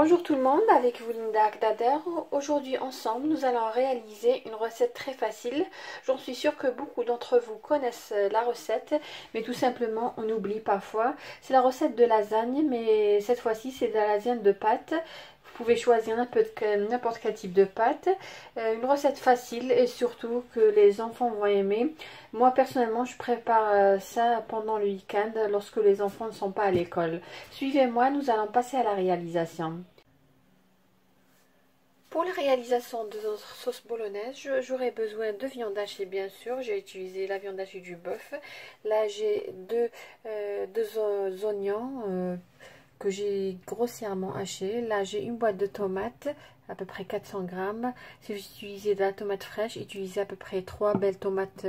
Bonjour tout le monde, avec vous Linda Akdader. Aujourd'hui ensemble nous allons réaliser une recette très facile. J'en suis sûre que beaucoup d'entre vous connaissent la recette, mais tout simplement on oublie parfois. C'est la recette de lasagne, mais cette fois-ci c'est de la lasagne de pâtes. Vous pouvez choisir n'importe quel type de pâte. Une recette facile et surtout que les enfants vont aimer. Moi personnellement je prépare ça pendant le week-end lorsque les enfants ne sont pas à l'école. Suivez-moi, nous allons passer à la réalisation. Pour la réalisation de notre sauce bolognaise, j'aurai besoin de viande hachée bien sûr. J'ai utilisé la viande hachée du bœuf. Là j'ai deux oignons que j'ai grossièrement hachés. Là j'ai une boîte de tomates, à peu près 400 grammes. Si vous utilisez de la tomate fraîche, utilisez à peu près 3 belles tomates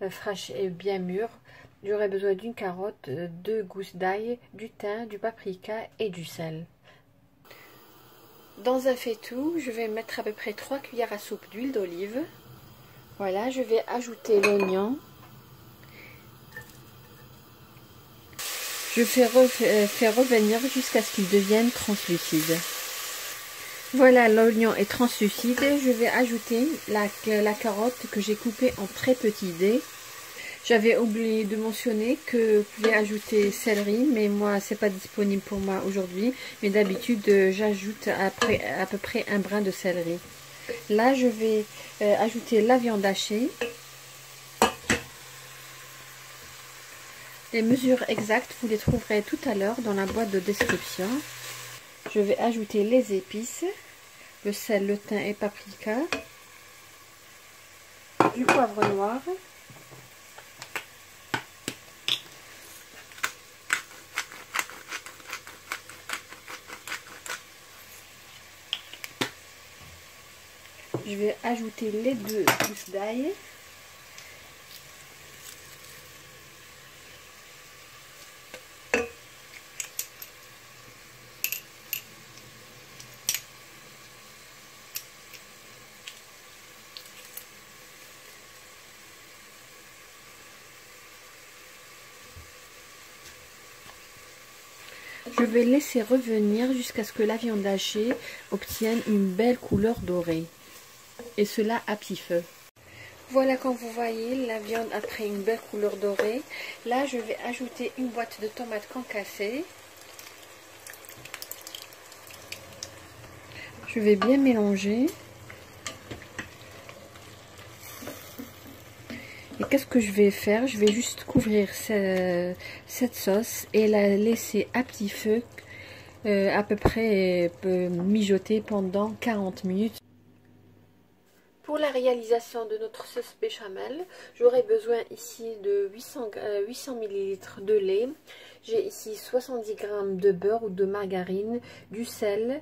fraîches et bien mûres. J'aurai besoin d'une carotte, 2 gousses d'ail, du thym, du paprika et du sel. Dans un faitout, je vais mettre à peu près 3 cuillères à soupe d'huile d'olive. Voilà, je vais ajouter l'oignon. Je fais revenir jusqu'à ce qu'il devienne translucide. Voilà, l'oignon est translucide. Je vais ajouter la carotte que j'ai coupée en très petits dés. J'avais oublié de mentionner que vous pouvez ajouter céleri, mais moi c'est pas disponible pour moi aujourd'hui. Mais d'habitude j'ajoute à peu près un brin de céleri. Là je vais ajouter la viande hachée. Les mesures exactes vous les trouverez tout à l'heure dans la boîte de description. Je vais ajouter les épices, le sel, le thym et paprika, du poivre noir. Je vais ajouter les 2 gousses d'ail. Je vais laisser revenir jusqu'à ce que la viande hachée obtienne une belle couleur dorée. Et cela à petit feu. Voilà, quand vous voyez la viande après une belle couleur dorée. Là je vais ajouter une boîte de tomates concassées. Je vais bien mélanger. Et qu'est-ce que je vais faire? Je vais juste couvrir cette sauce et la laisser à petit feu, à peu près mijoter pendant 40 minutes. Pour la réalisation de notre sauce béchamel, j'aurai besoin ici de 800 ml de lait. J'ai ici 70 g de beurre ou de margarine, du sel,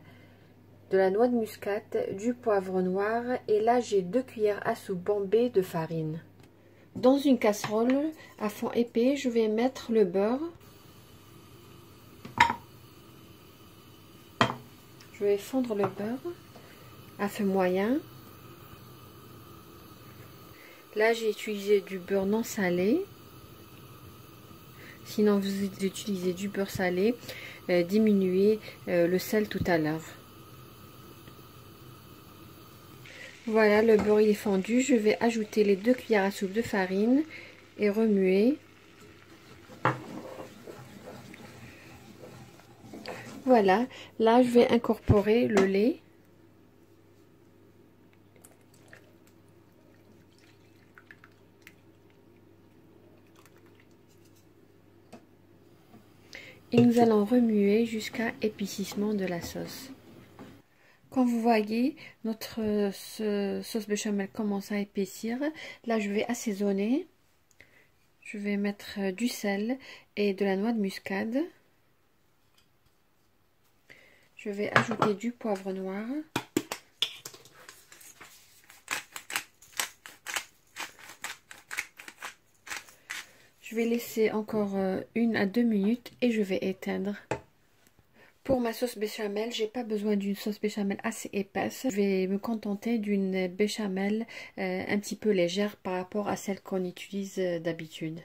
de la noix de muscade, du poivre noir et là j'ai 2 cuillères à soupe bombées de farine. Dans une casserole à fond épais, je vais mettre le beurre. Je vais fondre le beurre à feu moyen. Là, j'ai utilisé du beurre non salé. Sinon, vous utilisez du beurre salé. Diminuez le sel tout à l'heure. Voilà, le beurre il est fondu. Je vais ajouter les 2 cuillères à soupe de farine et remuer. Voilà, là je vais incorporer le lait. Et nous allons remuer jusqu'à épaississement de la sauce. Quand vous voyez, notre sauce béchamel commence à épaissir. Là, je vais assaisonner. Je vais mettre du sel et de la noix de muscade. Je vais ajouter du poivre noir. Je vais laisser encore 1 à 2 minutes et je vais éteindre. Pour ma sauce béchamel, j'ai pas besoin d'une sauce béchamel assez épaisse. Je vais me contenter d'une béchamel un petit peu légère par rapport à celle qu'on utilise d'habitude.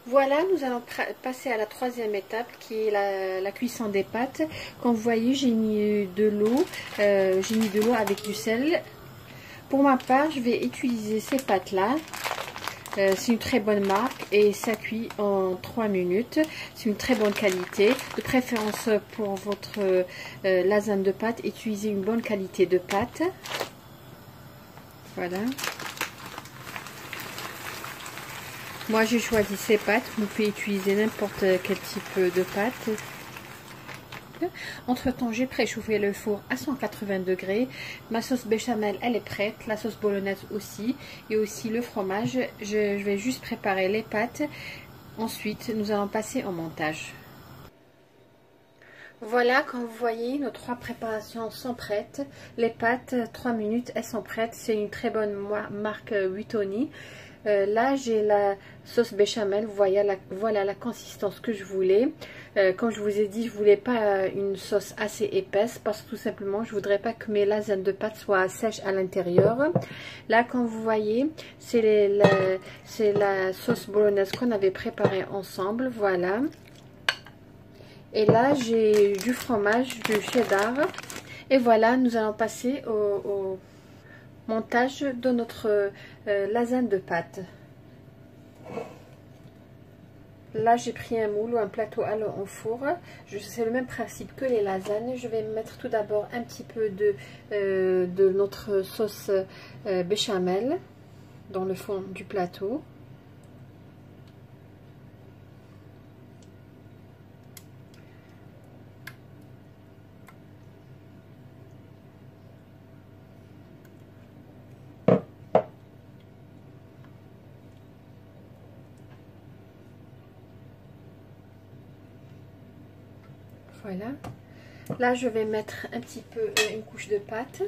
Voilà, nous allons passer à la troisième étape qui est la cuisson des pâtes. Comme vous voyez, j'ai mis de l'eau, avec du sel. Pour ma part, je vais utiliser ces pâtes-là. C'est une très bonne marque et ça cuit en 3 minutes. C'est une très bonne qualité. De préférence pour votre lasagne de pâtes, utilisez une bonne qualité de pâte. Voilà. Moi j'ai choisi ces pâtes, vous pouvez utiliser n'importe quel type de pâte. Entre temps j'ai préchauffé le four à 180 degrés. Ma sauce béchamel elle est prête, la sauce bolognaise aussi et aussi le fromage. Je vais juste préparer les pâtes. Ensuite nous allons passer au montage. Voilà, comme vous voyez, nos 3 préparations sont prêtes. Les pâtes, 3 minutes, elles sont prêtes. C'est une très bonne marque Buitoni. Là, j'ai la sauce béchamel. Voilà la consistance que je voulais. Comme je vous ai dit, je voulais pas une sauce assez épaisse parce que tout simplement, je voudrais pas que mes lasagnes de pâtes soient sèches à l'intérieur. Là, comme vous voyez, c'est la sauce bolognaise qu'on avait préparée ensemble. Voilà. Et là, j'ai du fromage, du cheddar. Et voilà, nous allons passer au montage de notre lasagne de pâtes. Là, j'ai pris un moule ou un plateau à l'eau en four. C'est le même principe que les lasagnes. Je vais mettre tout d'abord un petit peu de notre sauce béchamel dans le fond du plateau. Voilà. Là, je vais mettre un petit peu une couche de pâte.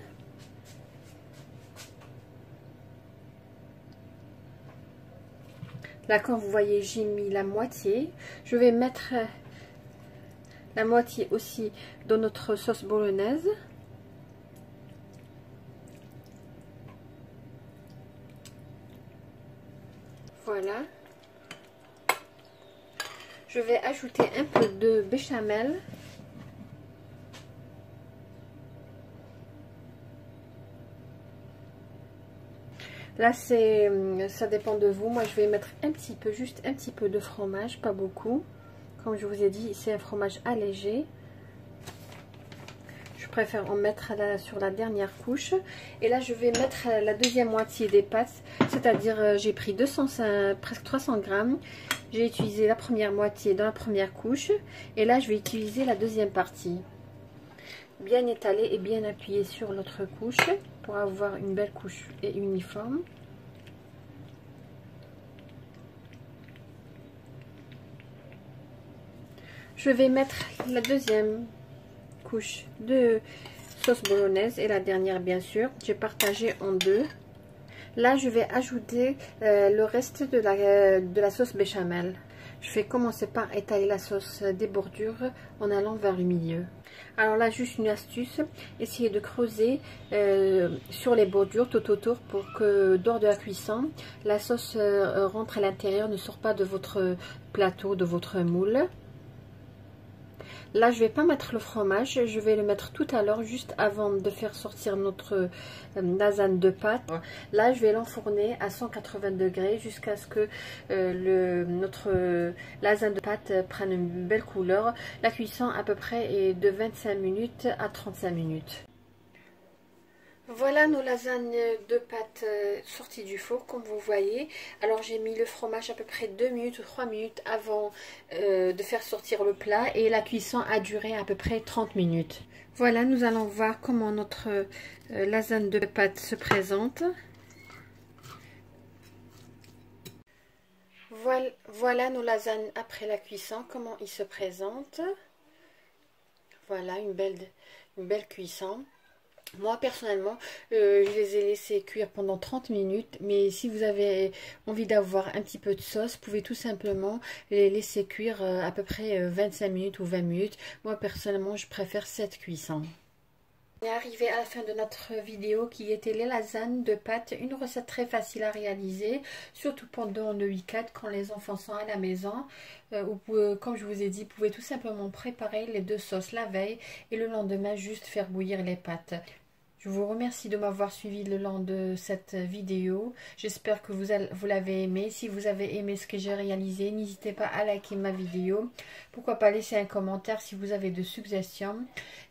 Là, comme vous voyez, j'ai mis la moitié. Je vais mettre la moitié aussi dans notre sauce bolognaise. Voilà. Je vais ajouter un peu de béchamel. Là, ça dépend de vous. Moi, je vais mettre un petit peu, juste un petit peu de fromage, pas beaucoup. Comme je vous ai dit, c'est un fromage allégé. Je préfère en mettre sur la dernière couche. Et là, je vais mettre la deuxième moitié des pâtes. C'est-à-dire, j'ai pris presque 300 grammes. J'ai utilisé la première moitié dans la première couche. Et là, je vais utiliser la deuxième partie. Bien étalée et bien appuyée sur l'autre couche pour avoir une belle couche et uniforme. Je vais mettre la deuxième couche de sauce bolognaise et la dernière bien sûr. J'ai partagé en deux. Là, je vais ajouter le reste de la sauce béchamel. Je vais commencer par étaler la sauce des bordures en allant vers le milieu. Alors là, juste une astuce, essayez de creuser sur les bordures tout autour pour que lors de la cuisson, la sauce rentre à l'intérieur, ne sort pas de votre plateau, de votre moule. Là, je vais pas mettre le fromage, je vais le mettre tout à l'heure, juste avant de faire sortir notre lasagne de pâtes. Là, je vais l'enfourner à 180 degrés jusqu'à ce que notre lasagne de pâtes prenne une belle couleur. La cuisson à peu près est de 25 minutes à 35 minutes. Voilà nos lasagnes de pâtes sorties du four, comme vous voyez. Alors j'ai mis le fromage à peu près 2 minutes ou 3 minutes avant de faire sortir le plat. Et la cuisson a duré à peu près 30 minutes. Voilà, nous allons voir comment notre lasagne de pâtes se présente. Voilà nos lasagnes après la cuisson, comment ils se présentent. Voilà, une belle cuisson. Moi personnellement, je les ai laissés cuire pendant 30 minutes. Mais si vous avez envie d'avoir un petit peu de sauce, vous pouvez tout simplement les laisser cuire à peu près 25 minutes ou 20 minutes. Moi personnellement, je préfère cette cuisson. On est arrivé à la fin de notre vidéo qui était les lasagnes de pâtes, une recette très facile à réaliser, surtout pendant le week-end quand les enfants sont à la maison. Comme je vous ai dit, vous pouvez tout simplement préparer les deux sauces la veille et le lendemain juste faire bouillir les pâtes. Je vous remercie de m'avoir suivi le long de cette vidéo. J'espère que vous l'avez aimé. Si vous avez aimé ce que j'ai réalisé, n'hésitez pas à liker ma vidéo. Pourquoi pas laisser un commentaire si vous avez de suggestions.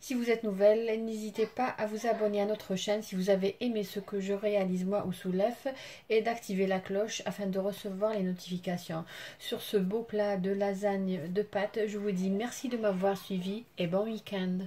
Si vous êtes nouvelle, n'hésitez pas à vous abonner à notre chaîne si vous avez aimé ce que je réalise moi ou soulève et d'activer la cloche afin de recevoir les notifications. Sur ce beau plat de lasagne de pâtes, je vous dis merci de m'avoir suivi et bon week-end.